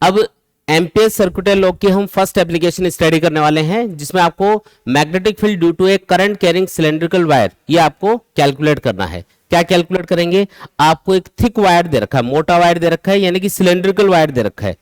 अब ampere circular law की हम फर्स्ट एप्लीकेशन स्टडी करने वाले हैं, जिसमें आपको magnetic field due to a current carrying cylindrical wire ये आपको कैलकुलेट करना है। क्या कैलकुलेट करेंगे? आपको एक थिक वायर दे रखा है, मोटा वायर दे रखा है, यानी कि सिलेंड्रिकल वायर दे रखा है,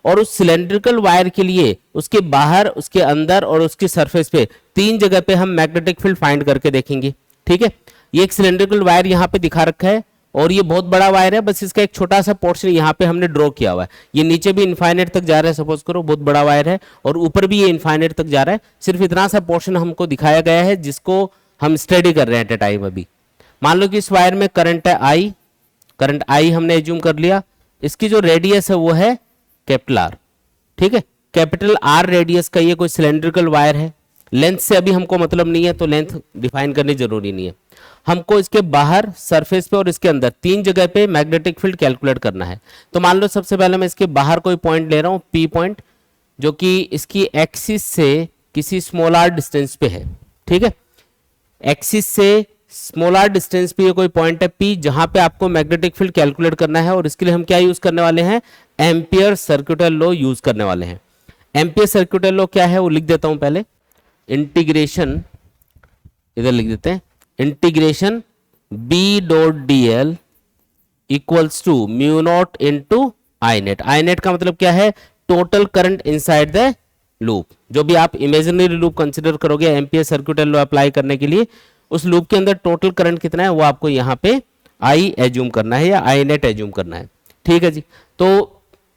और उस सिलेंड्रिकल वायर के लिए उसके बाहर, उसके अंदर और उसकी सरफेस पे 3 जगह पे हम मैग्नेटिक फील्ड फाइंड करके देखेंगे। ठीक है, ये एक सिलेंड्रिकल वायर यहाँ पे दिखा रखा है और ये बहुत बड़ा वायर है, बस इसका एक छोटा सा पोर्शन यहाँ पे हमने ड्रॉ किया हुआ है। ये नीचे भी इनफाइनाइट तक जा रहा है, सपोज करो बहुत बड़ा वायर है, और ऊपर भी ये इनफाइनाइट तक जा रहा है। सिर्फ इतना सा पोर्शन हमको दिखाया गया है जिसको हम स्टडी कर रहे हैं एट ए टाइम। अभी मान लो कि इस वायर में करंट है आई, करंट आई हमने एज्यूम कर लिया। इसकी जो रेडियस है वो है कैपिटल आर। ठीक है, कैपिटल आर रेडियस का ये कोई सिलेंड्रिकल वायर है। लेंथ से अभी हमको मतलब नहीं है, तो लेंथ डिफाइन करनी जरूरी नहीं है। हमको इसके बाहर, सरफेस पे और इसके अंदर 3 जगह पे मैग्नेटिक फील्ड कैलकुलेट करना है। तो मान लो सबसे पहले मैं इसके बाहर कोई पॉइंट ले रहा हूं, पी पॉइंट, जो कि इसकी एक्सिस से किसी स्मॉल आर डिस्टेंस पे है। ठीक है, एक्सिस से स्मॉल आर डिस्टेंस पे ये कोई पॉइंट है पी, जहां पे आपको मैग्नेटिक फील्ड कैलकुलेट करना है। और इसके लिए हम क्या यूज करने वाले हैं? एम्पियर सर्कुलर लॉ यूज करने वाले हैं। एम्पियर सर्कुलर लॉ क्या है वो लिख देता हूं पहले। इंटीग्रेशन, इधर लिख देते हैं, integration B dot D L equals to mu nought into I net. I net का मतलब क्या है? Total current inside the loop. जो भी आप इमेजिनरी लूप कंसिडर करोगे एम्पियर सर्कुलर लॉ अप्लाई करने के लिए, उस लूप के अंदर टोटल करंट कितना है वो आपको यहाँ पे आई एज्यूम करना है या आई नेट एज्यूम करना है। ठीक है जी, तो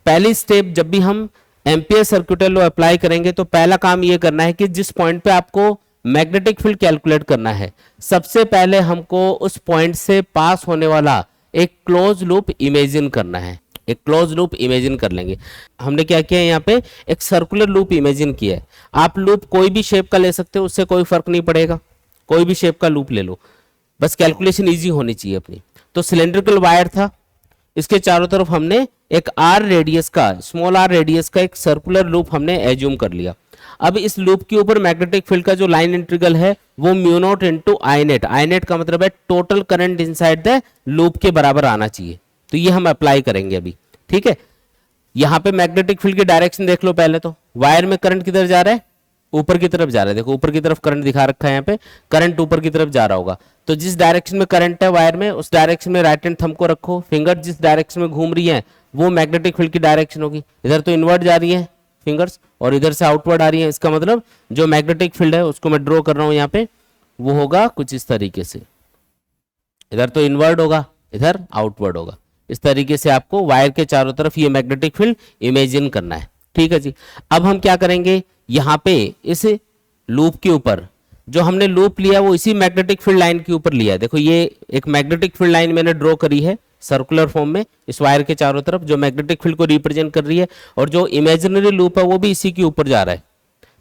पहली स्टेप जब भी हम एम्पियर सर्कुलर लॉ अप्लाई करेंगे तो पहला काम ये करना है कि जिस पॉइंट पे आपको मैग्नेटिक फील्ड कैलकुलेट करना है, सबसे पहले हमको उस पॉइंट से पास होने वाला एक क्लोज लूप इमेजिन करना है। एक क्लोज लूप इमेजिन कर लेंगे। हमने क्या किया है यहाँ पे? एक सर्कुलर लूप इमेजिन किया है। आप लूप कोई भी शेप का ले सकते हो, उससे कोई फर्क नहीं पड़ेगा, कोई भी शेप का लूप ले लो, बस कैलकुलेशन इजी होनी चाहिए अपनी। तो सिलेंड्रिकल वायर था, इसके चारों तरफ हमने एक आर रेडियस का, स्मॉल आर रेडियस का एक सर्कुलर लूप हमने एज्यूम कर लिया। अब इस लूप के ऊपर मैग्नेटिक फील्ड का जो लाइन इंटीग्रल है वो mu nought into I net, I net का मतलब है total current inside the loop के बराबर आना चाहिए। तो ये हम अप्लाई करेंगे अभी। ठीक है, यहाँ पे मैग्नेटिक फील्ड की डायरेक्शन देख लो पहले। तो वायर में करंट किधर जा रहा है? ऊपर की तरफ जा रहा है। देखो ऊपर की तरफ करंट दिखा रखा है, यहाँ पे करंट ऊपर की तरफ जा रहा होगा। तो जिस डायरेक्शन में करंट है वायर में, उस डायरेक्शन में राइट हैंड थंब को रखो। फिंगर जिस डायरेक्शन में घूम रही है वो मैग्नेटिक फील्ड की डायरेक्शन होगी। इधर तो इनवर्ट जा रही है फिंगर्स और इधर से आउटवर्ड आ रही है। इसका मतलब जो मैग्नेटिक फील्ड है उसको मैं ड्रॉ कर रहा हूँ यहाँ पे, वो होगा कुछ इस तरीके से। इधर तो इनवर्ड होगा, इधर आउटवर्ड होगा। इस तरीके से आपको वायर के चारों तरफ ये मैग्नेटिक फील्ड इमेजिन करना है। ठीक है जी, अब हम क्या करेंगे? यहाँ पे इस लूप के ऊपर जो हमने लूप लिया वो इसी मैग्नेटिक फील्ड लाइन के ऊपर लिया है। देखो ये एक मैग्नेटिक फील्ड लाइन मैंने ड्रॉ करी है सर्कुलर फॉर्म में इस वायर के चारों तरफ, जो मैग्नेटिक फील्ड को रिप्रेजेंट कर रही है, और जो इमेजिनरी लूप है वो भी इसी के ऊपर जा रहा है।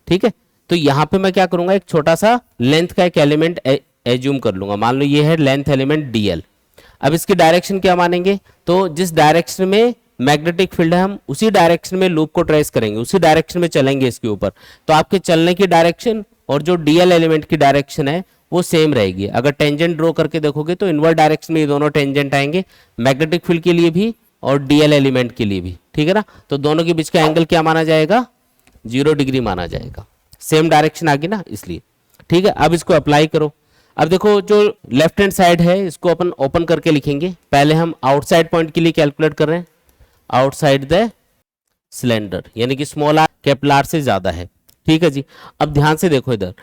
ठीक है, तो यहाँ पे मैं क्या करूंगा? एक छोटा सा लेंथ का एक एलिमेंट एज्यूम कर लूंगा। मान लो ये है लेंथ एलिमेंट डीएल। अब इसकी डायरेक्शन क्या मानेंगे? तो जिस डायरेक्शन में मैग्नेटिक फील्ड है हम उसी डायरेक्शन में लूप को ट्रेस करेंगे, उसी डायरेक्शन में चलेंगे इसके ऊपर। तो आपके चलने की डायरेक्शन और जो डीएल एलिमेंट की डायरेक्शन है वो सेम रहेगी। अगर टेंजेंट ड्रॉ करके देखोगे तो इनवर्ट डायरेक्शन में ये दोनों टेंजेंट आएंगे, मैग्नेटिक फील्ड के लिए भी और डीएल एलिमेंट के लिए भी। ठीक है ना, तो दोनों के बीच का एंगल क्या माना जाएगा? 0 डिग्री माना जाएगा। सेम डायरेक्शन आ गई ना, इसलिए। ठीक है, अब इसको अप्लाई करो। अब देखो जो लेफ्ट हैंड साइड है इसको अपन ओपन करके लिखेंगे। पहले हम आउटसाइड पॉइंट के लिए कैलकुलेट कर रहे हैं, आउटसाइड द सिलेंडर, यानी कि स्मॉल आर कैपिटल आर से ज्यादा है। ठीक है जी, अब ध्यान से देखो इधर,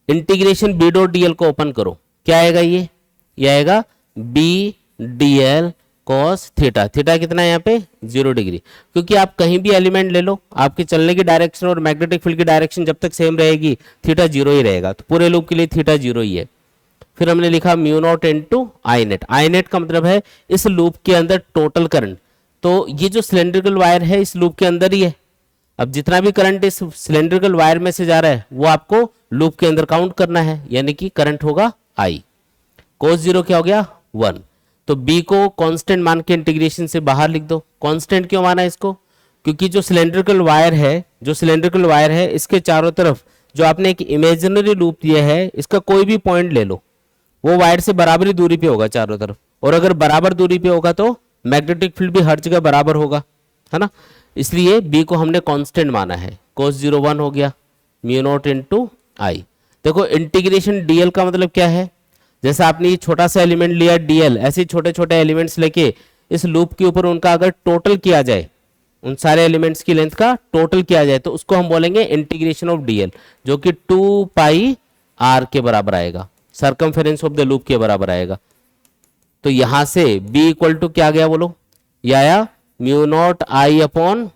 इंटीग्रेशन बी डॉट डीएल को ओपन करो। क्या आएगा? ये आएगा B DL cos theta. Theta कितना है यहाँ पे? 0 डिग्री। क्योंकि आप कहीं भी एलिमेंट ले लो, आपके चलने की डायरेक्शन और मैग्नेटिक फील्ड की डायरेक्शन जब तक सेम रहेगी थीटा 0 ही रहेगा। तो पूरे लूप के लिए थीटा 0 ही है। फिर हमने लिखा mu naught into I net. I net का मतलब है इस लूप के अंदर टोटल करंट। तो ये जो सिलेंड्रिकल वायर है इस लूप के अंदर ही है। अब जितना भी करंट इस सिलेंड्रिकल वायर में से जा रहा है वो आपको लूप के अंदर काउंट करना है, यानी कि करंट होगा आई। कोस 0 क्या हो गया? 1। तो b को कांस्टेंट मान के इंटीग्रेशन से बाहर लिख दो। कांस्टेंट क्यों माना इसको? क्योंकि जो सिलेंड्रिकल वायर है इसके चारों तरफ जो आपने एक इमेजिनरी लूप दिया है, इसका कोई भी पॉइंट ले लो, वो वायर से बराबरी दूरी पे होगा चारों तरफ। और अगर बराबर दूरी पे होगा तो मैग्नेटिक फील्ड भी हर जगह बराबर होगा, है ना। इसलिए b को हमने कांस्टेंट माना है, cos 0 1 हो गया म्यू नॉट इंटू आई। देखो इंटीग्रेशन dl का मतलब क्या है, जैसे आपने ये छोटा सा एलिमेंट लिया dl, ऐसे छोटे छोटे एलिमेंट्स लेके इस लूप के ऊपर उनका अगर टोटल किया जाए, उन सारे एलिमेंट्स की लेंथ का टोटल किया जाए, तो उसको हम बोलेंगे इंटीग्रेशन ऑफ dl, जो कि 2 पाई r के बराबर आएगा, सर्कमफेरेंस ऑफ द लूप के बराबर आएगा। तो यहां से b इक्वल टू क्या आ गया बोलो, ये आया mu naught I upon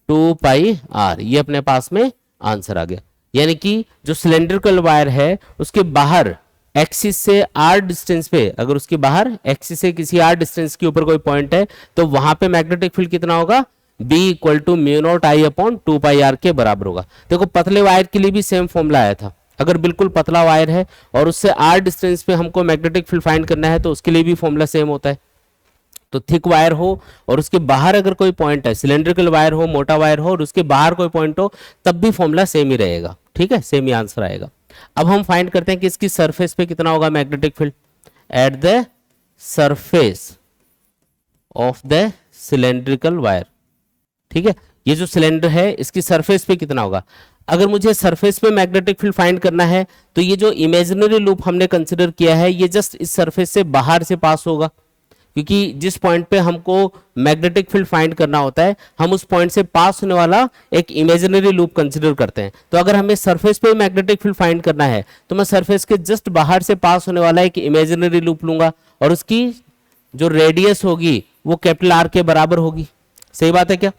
2 pi r, ये अपने पास में आंसर आ गया। यानी कि जो सिलेंड्रिकल वायर है उसके बाहर एक्सिस से r डिस्टेंस पे, अगर उसके बाहर एक्सिस से किसी r डिस्टेंस के ऊपर कोई पॉइंट है तो वहां पे मैग्नेटिक फील्ड कितना होगा, b equal to mu naught I upon 2 pi r के बराबर होगा। देखो पतले वायर के लिए भी सेम फॉर्मूला आया था, अगर बिल्कुल पतला वायर है और उससे r डिस्टेंस पे हमको मैग्नेटिक फील्ड फाइंड करना है तो उसके लिए भी फॉर्मूला सेम होता है। तो थिक वायर हो और उसके बाहर अगर कोई पॉइंट है, सिलेंड्रिकल वायर हो, मोटा वायर हो और उसके बाहर कोई पॉइंट हो, तब भी फॉर्मूला सेम ही रहेगा, ठीक है, सेम ही आंसर आएगा। अब हम फाइंड करते हैं कि इसकी सरफेस पे कितना होगा magnetic field at the surface of the cylindrical wire. ठीक है, ये जो सिलेंडर है इसकी सरफेस पे कितना होगा। अगर मुझे सरफेस पे मैग्नेटिक फील्ड फाइंड करना है तो ये जो इमेजिनरी लूप हमने कंसिडर किया है ये जस्ट इस सरफेस से बाहर से पास होगा, क्योंकि जिस पॉइंट पे हमको मैग्नेटिक फील्ड फाइंड करना होता है हम उस पॉइंट से पास होने वाला एक इमेजिनरी लूप कंसिडर करते हैं। तो अगर हमें सरफेस पे मैग्नेटिक फील्ड फाइंड करना है तो मैं सरफेस के जस्ट बाहर से पास होने वाला एक इमेजिनरी लूप लूंगा और उसकी जो रेडियस होगी वो कैपिटल आर के बराबर होगी। सही बात है क्या,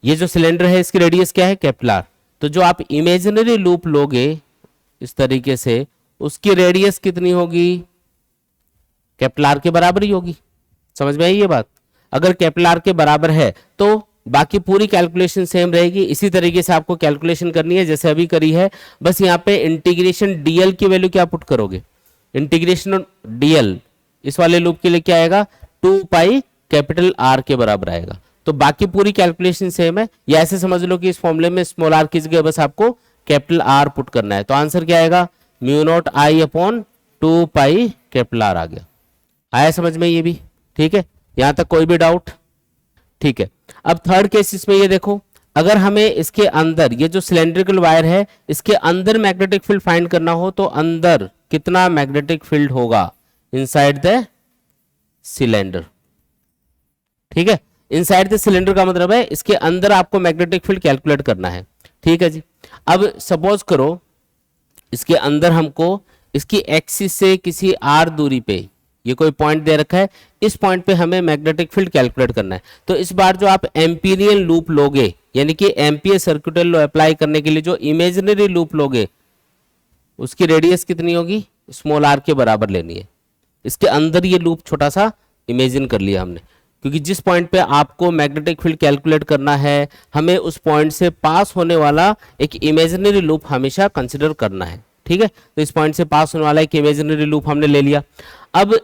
ये जो सिलेंडर है इसकी रेडियस क्या है, कैपिटल आर। तो जो आप इमेजिनरी लूप लोगे इस तरीके से उसकी रेडियस कितनी होगी, कैपिटल आर के बराबर ही होगी। समझ में आई ये बात, अगर कैपिटल आर के बराबर है तो बाकी पूरी कैलकुलेशन सेम रहेगी। इसी तरीके से आपको कैलकुलेशन करनी है जैसे अभी करी है, बस यहाँ पे इंटीग्रेशन डीएल की वैल्यू क्या पुट करोगे, इंटीग्रेशन डीएल इस वाले लूप के लिए क्या आएगा 2 पाई कैपिटल आर के बराबर आएगा। तो बाकी पूरी कैलकुलेशन सेम है, या ऐसे समझ लो कि इस फॉर्मूले में स्मॉल आर की जगह बस आपको कैपिटल आर पुट करना है। तो आंसर क्या आएगा, mu naught I upon 2 pi capital are आ गया। आया समझ में ये भी, ठीक है, यहां तक कोई भी डाउट, ठीक है। अब थर्ड केस इसमें ये देखो, अगर हमें इसके अंदर ये जो सिलेंड्रिकल वायर है इसके अंदर मैग्नेटिक फील्ड फाइंड करना हो तो अंदर कितना मैग्नेटिक फील्ड होगा इनसाइड द सिलेंडर। ठीक है, इनसाइड द सिलेंडर का मतलब है इसके अंदर आपको मैग्नेटिक फील्ड कैलकुलेट करना है। ठीक है जी, अब सपोज करो इसके अंदर हमको इसकी एक्सिस से किसी आर दूरी पे ये कोई पॉइंट दे रखा है, इस पॉइंट पे हमें मैग्नेटिक फील्ड कैलकुलेट करना है। तो इस बार जो आप एम्पीरियन लूप लोगे, यानी कि एम्पियर सर्कुलर लॉ अप्लाई करने के लिए जो इमेजिनरी लूप लोगे उसकी रेडियस कितनी होगी, स्मॉल आर के बराबर लेनी है। इसके अंदर ये लूप छोटा सा इमेजिन कर लिया हमने, क्योंकि जिस पॉइंट पे आपको मैग्नेटिक फील्ड कैलकुलेट करना है हमें उस पॉइंट से पास होने वाला एक इमेजिनरी लूप हमेशा कंसिडर करना है। ठीक है, तो इस पॉइंट से पास होने वाला एक इमेजिनरी लूप हमने ले लिया। अब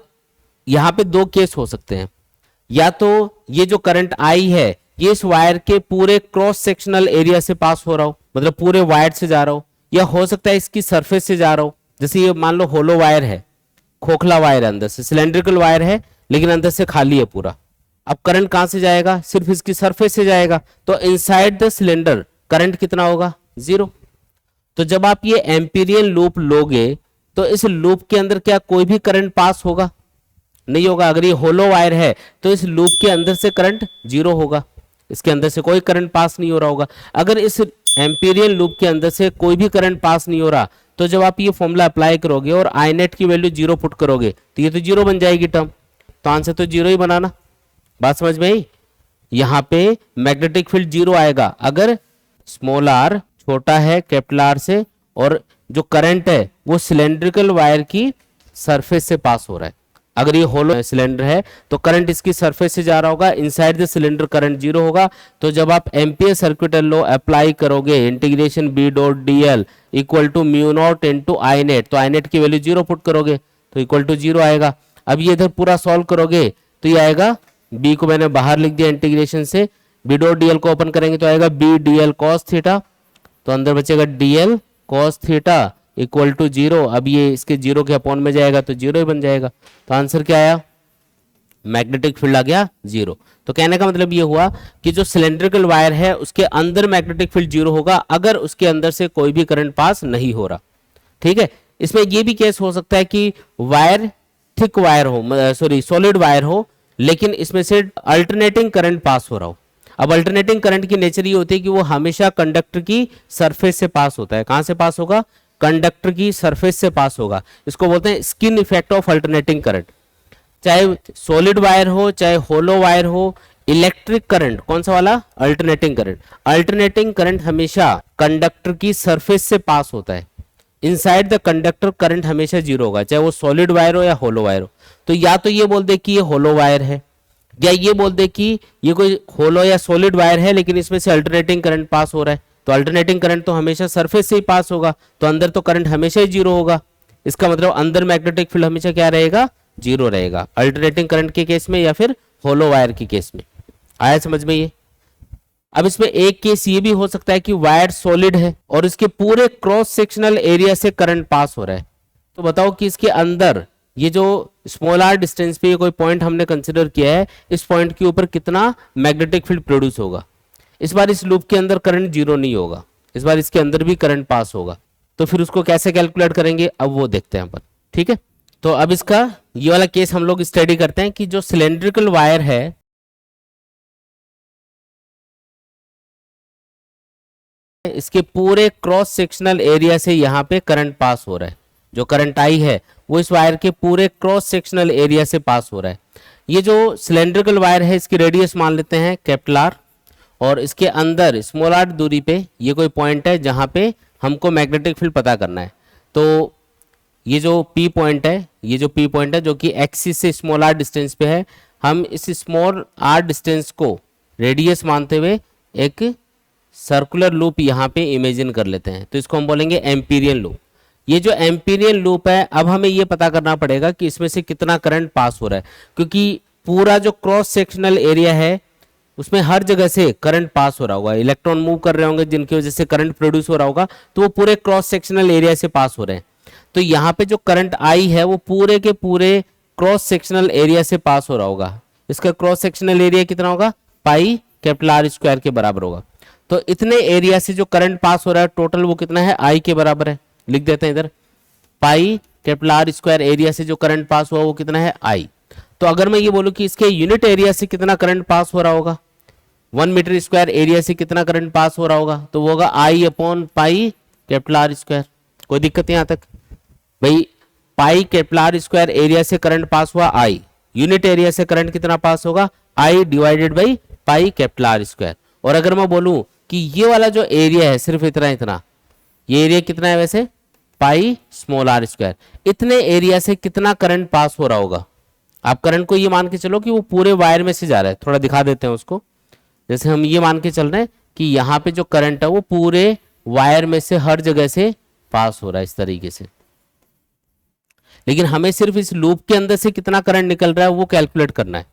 यहां पे दो केस हो सकते हैं, या तो ये जो करंट आई है ये इस वायर के पूरे क्रॉस सेक्शनल एरिया से पास हो रहा हो, मतलब पूरे वायर से जा रहा हो, या हो सकता है इसकी सरफेस से जा रहा हो। जैसे ये मान लो होलो वायर है, खोखला वायर है, अंदर से सिलेंड्रिकल वायर है लेकिन अंदर से खाली है पूरा। अब करंट कहां से जाएगा, सिर्फ इसकी सरफेस से जाएगा, तो इनसाइड द सिलेंडर करंट कितना होगा, 0। तो जब आप ये एम्पीरियन लूप लोगे तो इस लूप के अंदर क्या कोई भी करंट पास होगा, नहीं होगा। अगर ये होलो वायर है तो इस लूप के अंदर से करंट 0 होगा, इसके अंदर से कोई करंट पास नहीं हो रहा होगा। अगर इस एम्पीरियन लूप के अंदर से कोई भी करंट पास नहीं हो रहा तो जब आप ये फॉर्मूला अप्लाई करोगे और आई नेट की वैल्यू 0 पुट करोगे तो ये तो 0 बन जाएगी टर्म, तो आंसर तो 0 ही बनाना। बात समझ में आई, यहां पे मैग्नेटिक फील्ड 0 आएगा अगर स्मॉल आर छोटा है कैपिटल आर से और जो करंट है वो सिलेंड्रिकल वायर की सरफेस से पास हो रहा है। अगर ये होलो सिलेंडर है तो करंट इसकी सरफेस से जा रहा होगा, इनसाइड द सिलेंडर करंट 0 होगा। तो जब आप एम्पियर सर्किटल लॉ अप्लाई करोगे integration B dot D L equal to mu naught into I net, तो आई नेट की वैल्यू 0 पुट करोगे तो इक्वल टू 0 आएगा। अब ये इधर पूरा सॉल्व करोगे तो ये आएगा, बी को मैंने बाहर लिख दिया इंटीग्रेशन से, बी डॉट डी एल को ओपन करेंगे तो आएगा B D L cos theta, तो अंदर बचेगा D L cos theta equal to 0। अब ये इसके 0 के अपॉन में जाएगा तो 0 ही बन जाएगा। तो आंसर क्या आया, मैग्नेटिक फील्ड आ गया 0। तो कहने का मतलब ये हुआ कि जो सिलेंड्रिकल वायर है उसके अंदर मैग्नेटिक फील्ड 0 होगा अगर उसके अंदर से कोई भी करंट पास नहीं हो रहा। ठीक है, इसमें ये भी केस हो सकता है कि वायर थिक वायर हो, सॉरी सॉलिड वायर हो, लेकिन इसमें से अल्टरनेटिंग करंट पास हो रहा हो। अब अल्टरनेटिंग करंट की नेचर ये होती है कि वो हमेशा कंडक्टर की सरफेस से पास होता है। कहां से पास होगा? कंडक्टर की सरफेस से पास होगा। इसको बोलते हैं skin effect of alternating current. चाहे सॉलिड वायर हो चाहे होलो वायर हो, इलेक्ट्रिक करंट कौन सा वाला? Alternating current. अल्टरनेटिंग करंट हमेशा कंडक्टर की सरफेस से पास होता है। इनसाइड द कंडक्टर करंट हमेशा 0 होगा, चाहे वो सॉलिड वायर हो या होलो वायर हो। तो या तो ये बोल दे कि ये होलो वायर है, या ये बोल दे कि ये कोई होलो या सॉलिड वायर है लेकिन इसमें से अल्टरनेटिंग करंट पास हो रहा है। तो अल्टरनेटिंग करंट तो हमेशा सरफेस से ही पास होगा, तो अंदर तो करंट हमेशा ही 0 होगा। इसका मतलब अंदर मैग्नेटिक फील्ड हमेशा क्या रहेगा? 0 रहेगा, अल्टरनेटिंग करंट के केस में या फिर होलो वायर के केस में। आया समझ में ये? अब इसमें एक केस ये भी हो सकता है कि वायर सॉलिड है और इसके पूरे क्रॉस सेक्शनल एरिया से करंट पास हो रहा है। तो बताओ कि इसके अंदर ये जो स्मॉल आर डिस्टेंस पे कोई पॉइंट हमने कंसिडर किया है, इस पॉइंट के ऊपर कितना मैग्नेटिक फील्ड प्रोड्यूस होगा। इस बार इस लूप के अंदर करंट 0 नहीं होगा, इस बार इसके अंदर भी करंट पास होगा। तो फिर उसको कैसे कैलकुलेट करेंगे अब वो देखते हैं अपन। ठीक है, तो अब इसका ये वाला केस हम लोग स्टडी करते हैं कि जो सिलेंड्रिकल वायर है इसके पूरे क्रॉस सेक्शनल एरिया से यहाँ पे करंट पास हो रहा है। जो करंट आई है वो इस वायर के पूरे क्रॉस सेक्शनल एरिया से पास हो रहा है। ये जो सिलेंड्रिकल वायर है इसकी रेडियस मान लेते हैं कैपिटल आर, और इसके अंदर स्मॉल आर दूरी पे ये कोई पॉइंट है जहाँ पे हमको मैग्नेटिक फील्ड पता करना है। तो ये जो P पॉइंट है, ये जो P पॉइंट है जो कि एक्सिस से स्मॉल आर डिस्टेंस पे है, हम इस स्मॉल आर डिस्टेंस को रेडियस मानते हुए एक सर्कुलर लूप यहाँ पे इमेजिन कर लेते हैं। तो इसको हम बोलेंगे एम्पीरियन लूप। ये जो एम्पीरियन लूप है, अब हमें ये पता करना पड़ेगा कि इसमें से कितना करंट पास हो रहा है, क्योंकि पूरा जो क्रॉस सेक्शनल एरिया है उसमें हर जगह से करंट पास हो रहा होगा। इलेक्ट्रॉन मूव कर रहे होंगे जिनकी वजह से करंट प्रोड्यूस हो रहा होगा, तो वो पूरे क्रॉस सेक्शनल एरिया से पास हो रहे हैं। तो यहाँ पे जो करंट आई है वो पूरे के पूरे क्रॉस सेक्शनल एरिया से पास हो रहा होगा। इसका क्रॉस सेक्शनल एरिया कितना होगा? पाई कैपिटल आर स्क्वायर के बराबर होगा। तो इतने एरिया से जो करंट पास हो रहा है टोटल वो कितना है? आई के बराबर है। लिख देते हैं इधर, पाई कैपिटल आर स्क्वायर एरिया से जो करंट पास हुआ वो कितना है? आई। तो अगर मैं ये बोलूं कि इसके यूनिट एरिया से कितना करंट पास हो रहा होगा, 1 मीटर स्क्वायर एरिया से कितना करंट पास हो रहा होगा, तो वो होगा I upon pi capital R square. कोई दिक्कत यहां तक? भाई pi capital R square area से करंट पास हुआ आई, यूनिट एरिया से करंट कितना पास होगा? I divided by pi capital R square. और अगर मैं बोलूं कि ये वाला जो एरिया है सिर्फ इतना इतना, ये एरिया कितना है वैसे? Pi small R square. इतने एरिया से कितना करंट पास हो रहा होगा? आप करंट को ये मान के चलो कि वो पूरे वायर में से जा रहा है। थोड़ा दिखा देते हैं उसको। जैसे हम ये मान के चल रहे हैं कि यहाँ पे जो करंट है वो पूरे वायर में से हर जगह से पास हो रहा है इस तरीके से, लेकिन हमें सिर्फ इस लूप के अंदर से कितना करंट निकल रहा है वो कैलकुलेट करना है।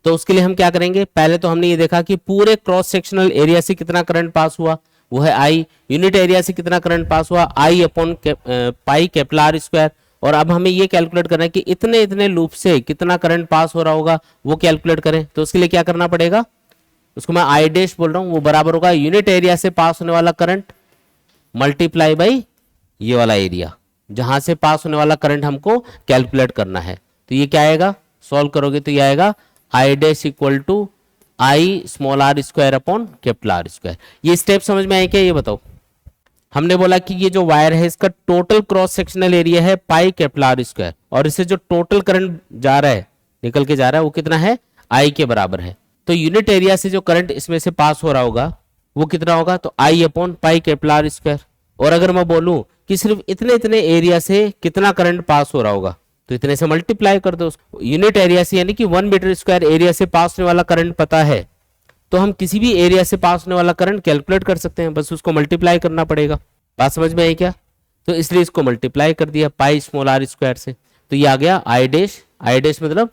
तो उसके लिए हम क्या करेंगे? पहले तो हमने ये देखा कि पूरे क्रॉस सेक्शनल एरिया से कितना करंट पास हुआ, वो है आई। यूनिट एरिया से कितना करंट पास हुआ? I upon pi capital R square. और अब हमें ये कैलकुलेट करना है कि इतने इतने लूप से कितना करंट पास हो रहा होगा वो कैलकुलेट करें। तो उसके लिए क्या करना पड़ेगा? उसको मैं आई डैश बोल रहा हूं, वो बराबर होगा यूनिट एरिया से पास होने वाला करंट मल्टीप्लाई बाई ये वाला एरिया जहां से पास होने वाला करंट हमको कैलकुलेट करना है। तो ये क्या आएगा? सॉल्व करोगे तो ये आएगा I dash equal to I small R square upon capital R square. ये स्टेप समझ में आए क्या? ये बताओ। हमने बोला कि ये जो वायर है इसका टोटल क्रॉस सेक्शनल एरिया है पाई कैपिटल आर स्क्वायर, और इससे जो टोटल करंट जा रहा है, निकल के जा रहा है, वो कितना है? आई के बराबर है। तो यूनिट एरिया से जो करंट इसमें से पास हो रहा होगा वो कितना होगा? तो I upon pi capital R square. और अगर मैं बोलूं कि सिर्फ इतने इतने एरिया से कितना करंट पास हो रहा होगा, तो इतने से मल्टीप्लाई कर दो उसको। यूनिट एरिया से यानी कि 1 मीटर स्क्वायर एरिया से पास होने वाला करंट पता है तो हम किसी भी एरिया से पास होने वाला करंट कैलकुलेट कर सकते हैं, बस उसको मल्टीप्लाई करना पड़ेगा। बात समझ में आई क्या? तो इसलिए इसको मल्टीप्लाई कर दिया पाई स्मॉल आर स्क्वायर से, तो ये आ गया आई डैश। आई डैश मतलब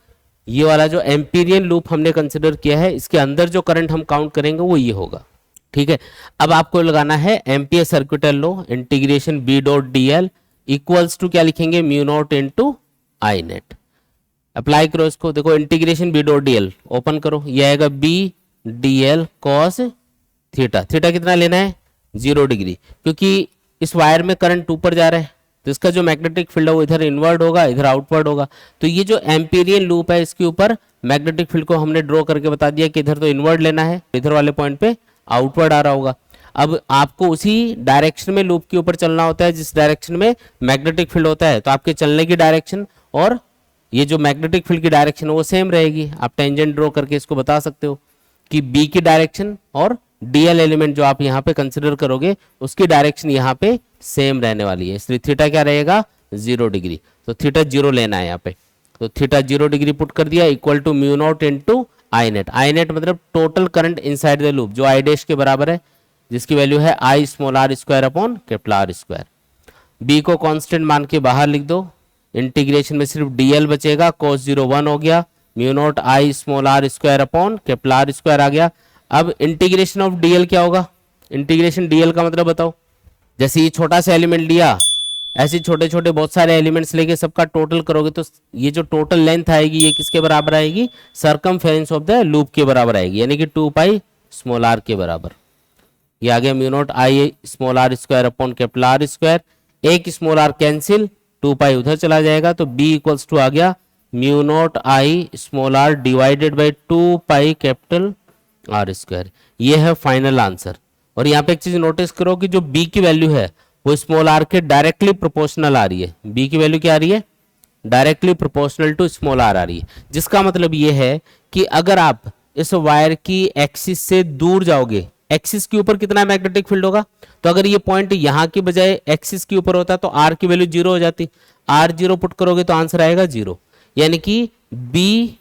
ये वाला जो एम्पीरियन लूप हमने कंसिडर किया है इसके अंदर जो करंट हम काउंट करेंगे वो ये होगा। ठीक है, अब आपको लगाना है ampere circuital law, integration B dot D L equals to क्या लिखेंगे? Mu naught into I net. Apply करो इसको, देखो integration B dot D L open करो, ये आएगा B D L cos theta. Theta कितना लेना है 0 डिग्री, क्योंकि इस वायर में करंट ऊपर जा रहा है तो इसका जो मैग्नेटिक फील्ड है वो इधर इनवर्ड होगा, इधर आउटवर्ड होगा। तो ये जो एम्पीरियन लूप है इसके ऊपर मैग्नेटिक फील्ड को हमने ड्रॉ करके बता दिया कि इधर तो इनवर्ड लेना है, इधर वाले पॉइंट पे आउटवर्ड आ रहा होगा। अब आपको उसी डायरेक्शन में लूप के ऊपर चलना होता है जिस डायरेक्शन में मैग्नेटिक फील्ड होता है, तो आपके चलने की डायरेक्शन और ये जो मैग्नेटिक फील्ड की डायरेक्शन है वो सेम रहेगी। आप टेंजेंट ड्रॉ करके इसको बता सकते हो कि बी की डायरेक्शन और डीएल एलिमेंट जो आप यहाँ पे कंसिडर करोगे उसकी डायरेक्शन यहाँ पे सेम रहने वाली है, इसलिए थीटा क्या रहेगा 0 डिग्री। तो थीटा 0 लेना है यहाँ पे, तो थीटा 0 डिग्री पुट कर दिया, equal to mu naught into I net. I net मतलब total current inside the loop जो आई डैश के बराबर है, जिसकी वैल्यू है I small R square upon capital R square. B को कांस्टेंट मान के बाहर लिख दो, इंटीग्रेशन में सिर्फ डीएल बचेगा, cos 0 1 हो गया, mu naught I small R square upon capital R square आ गया। अब इंटीग्रेशन ऑफ डीएल क्या होगा, इंटीग्रेशन डीएल का मतलब बताओ। जैसे ये छोटा सा एलिमेंट लिया, ऐसे छोटे छोटे बहुत सारे एलिमेंट्स लेके सबका टोटल करोगे तो ये जो टोटल लेंथ आएगी ये किसके बराबर आएगी, सरकमफेरेंस ऑफ द लूप के बराबर आएगी, यानी कि 2 पाई स्मॉल आर के बराबर। ये आ गया mu naught I small R square upon capital R square, एक स्मॉल आर कैंसिल, 2 पाई उधर चला जाएगा, तो b इक्वल्स टू आ गया mu naught I small R divided by 2 pi capital R square. ये है फाइनल आंसर। और यहाँ पे एक चीज नोटिस करो कि जो b की वैल्यू है वो स्मॉल आर के डायरेक्टली प्रोपोर्शनल आ रही है। b की वैल्यू क्या आ रही है, directly proportional to small r आ रही है, जिसका मतलब ये है कि अगर आप इस वायर की एक्सिस से दूर जाओगे, एक्सिस के ऊपर कितना मैग्नेटिक फील्ड होगा, तो अगर ये पॉइंट यहाँ की बजाय एक्सिस के ऊपर होता तो आर की वैल्यू 0 हो जाती, आर 0 पुट करोगे तो आंसर आएगा 0, यानी कि बी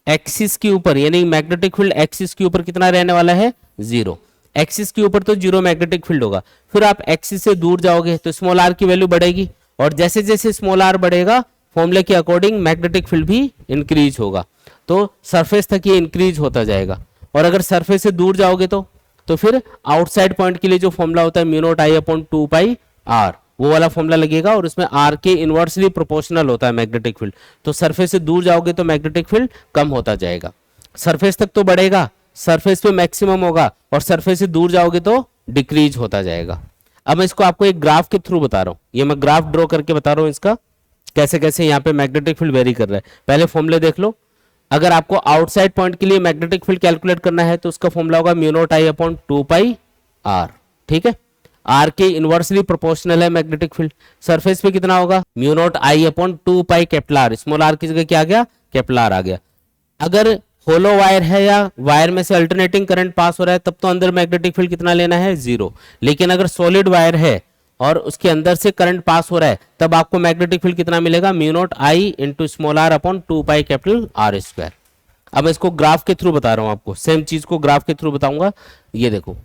एक्सिस के ऊपर यानी मैग्नेटिक फील्ड एक्सिस के ऊपर कितना रहने वाला है 0। एक्सिस के ऊपर तो 0 मैग्नेटिक फील्ड होगा, फिर आप एक्सिस से दूर जाओगे तो स्मॉल आर की वैल्यू बढ़ेगी, और जैसे जैसे स्मॉल आर बढ़ेगा फॉर्मूले के अकॉर्डिंग मैग्नेटिक फील्ड भी इंक्रीज होगा, तो सरफेस तक ये इंक्रीज होता जाएगा। और अगर सरफेस से दूर जाओगे तो फिर आउटसाइड पॉइंट के लिए जो फॉर्मूला होता है mu naught I upon 2 pi R, वो वाला फॉर्मूला लगेगा, और उसमें आर के इनवर्सली प्रोपोर्शनल होता है मैग्नेटिक फील्ड। तो सरफेस से दूर जाओगे तो मैग्नेटिक फील्ड कम होता जाएगा, सरफेस तक तो बढ़ेगा, सरफेस पे मैक्सिमम होगा, और सरफेस से दूर जाओगे तो डिक्रीज होता जाएगा। अब मैं इसको आपको एक ग्राफ के थ्रू बता रहा हूं, ये मैं ग्राफ ड्रॉ करके बता रहा हूं इसका कैसे कैसे यहाँ पे मैग्नेटिक फील्ड वेरी कर रहा है। पहले फॉर्मूले देख लो, अगर आपको आउटसाइड पॉइंट के लिए मैग्नेटिक फील्ड कैलकुलेट करना है तो उसका फॉर्मूला होगा mu naught I upon 2 pi R, ठीक है, आर के इनवर्सली प्रोपोर्शनल है मैग्नेटिक फील्ड। सरफेस पे कितना होगा mu naught I upon 2 pi capital R, small R की जगह क्या आ गया कैपिटल आर आ गया। अगर होलो वायर है या वायर में से अल्टरनेटिंग करंट पास हो रहा है तब तो अंदर मैग्नेटिक फील्ड कितना लेना है 0, लेकिन अगर सॉलिड वायर है और उसके अंदर से करंट पास हो रहा है तब आपको मैग्नेटिक फील्ड कितना मिलेगा mu naught I into small R upon 2 pi capital R square. अब मैं इसको ग्राफ के थ्रू बता रहा हूं आपको, सेम चीज को ग्राफ के थ्रू बताऊंगा। ये देखो,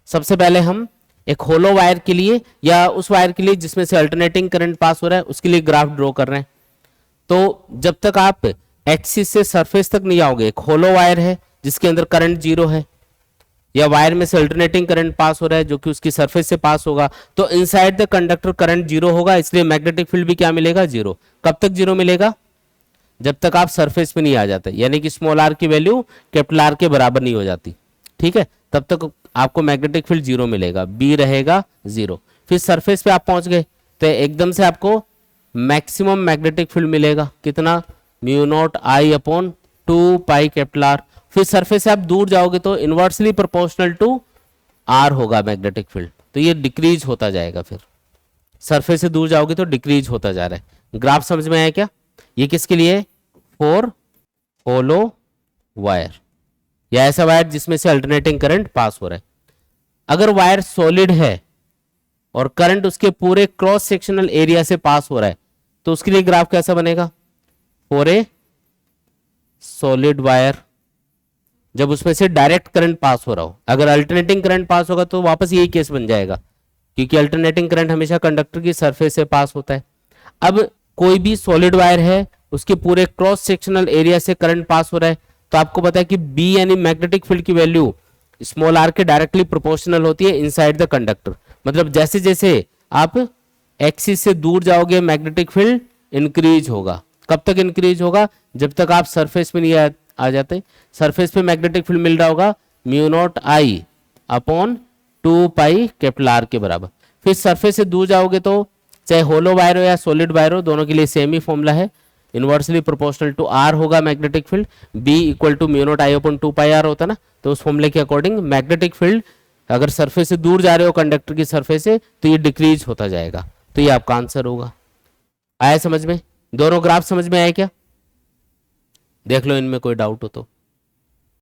सबसे पहले हम एक होलो वायर के लिए या उस वायर के लिए जिसमें से अल्टरनेटिंग करंट पास हो रहा है उसके लिए ग्राफ ड्रॉ कर रहे हैं। तो जब तक आप एक्सिस से सरफेस तक नहीं आओगे, एक होलो वायर है जिसके अंदर करंट 0 है, या वायर में से अल्टरनेटिंग करंट पास हो रहा है जो कि उसकी सरफेस से पास होगा, तो इनसाइड द कंडक्टर करंट 0 होगा, इसलिए मैग्नेटिक फील्ड भी क्या मिलेगा 0। कब तक 0 मिलेगा, जब तक आप सरफेस पे नहीं आ जाते, यानी कि स्मॉल आर की वैल्यू कैपिटल आर के बराबर नहीं हो जाती, ठीक है, तब तक आपको मैग्नेटिक फील्ड 0 मिलेगा, बी रहेगा 0। फिर सरफेस पे आप पहुंच गए तो एकदम से आपको मैक्सिमम मैग्नेटिक फील्ड मिलेगा, कितना mu naught I upon 2 pi capital are. फिर सरफेस से आप दूर जाओगे तो इनवर्सली प्रोपोर्शनल टू आर होगा मैग्नेटिक फील्ड, तो ये डिक्रीज होता जाएगा। फिर सरफेस से दूर जाओगे तो डिक्रीज होता जा रहा है। ग्राफ समझ में आया क्या, ये किसके लिए, फॉर होलो वायर या ऐसा वायर जिसमें से अल्टरनेटिंग करंट पास हो रहा है। अगर वायर सॉलिड है और करंट उसके पूरे क्रॉस सेक्शनल एरिया से पास हो रहा है तो उसके लिए ग्राफ कैसा बनेगा, फॉर ए सॉलिड वायर, जब उसमें से डायरेक्ट करंट पास हो रहा हो। अगर अल्टरनेटिंग करंट पास होगा तो वापस यही केस बन जाएगा, क्योंकि अल्टरनेटिंग करंट हमेशा कंडक्टर की सरफेस से पास होता है। अब कोई भी सॉलिड वायर है, उसके पूरे क्रॉस सेक्शनल एरिया से करंट पास हो रहा है, तो आपको पता है कि बी यानी मैग्नेटिक फील्ड की वैल्यू स्मॉल आर के डायरेक्टली प्रोपोर्शनल होती है इनसाइड द कंडक्टर। मतलब जैसे जैसे आप एक्सिस से दूर जाओगे मैग्नेटिक फील्ड इंक्रीज होगा, कब तक इंक्रीज होगा? जब तक आप सरफेस पे नहीं आ जाते। सरफेस पे मैग्नेटिक फील्ड मिल रहा होगा mu naught I upon 2 pi capital are के बराबर। फिर सरफेस से दूर जाओगे तो चाहे होलो वायर हो या सॉलिड वायर हो, दोनों के लिए सेम ही फॉर्मूला है, इनवर्सली प्रोपोर्शनल टू आर होगा magnetic field, B equal to mu naught I upon 2 pi R होता है ना। तो उस फॉर्मूले के अकॉर्डिंग मैग्नेटिक फील्ड अगर सरफेस से दूर जा रहे हो कंडक्टर की सरफेस से तो ये डिक्रीज होता जाएगा। तो ये आपका आंसर होगा। आया समझ में? दोनों ग्राफ समझ में आए क्या? देख लो इनमें कोई डाउट हो तो।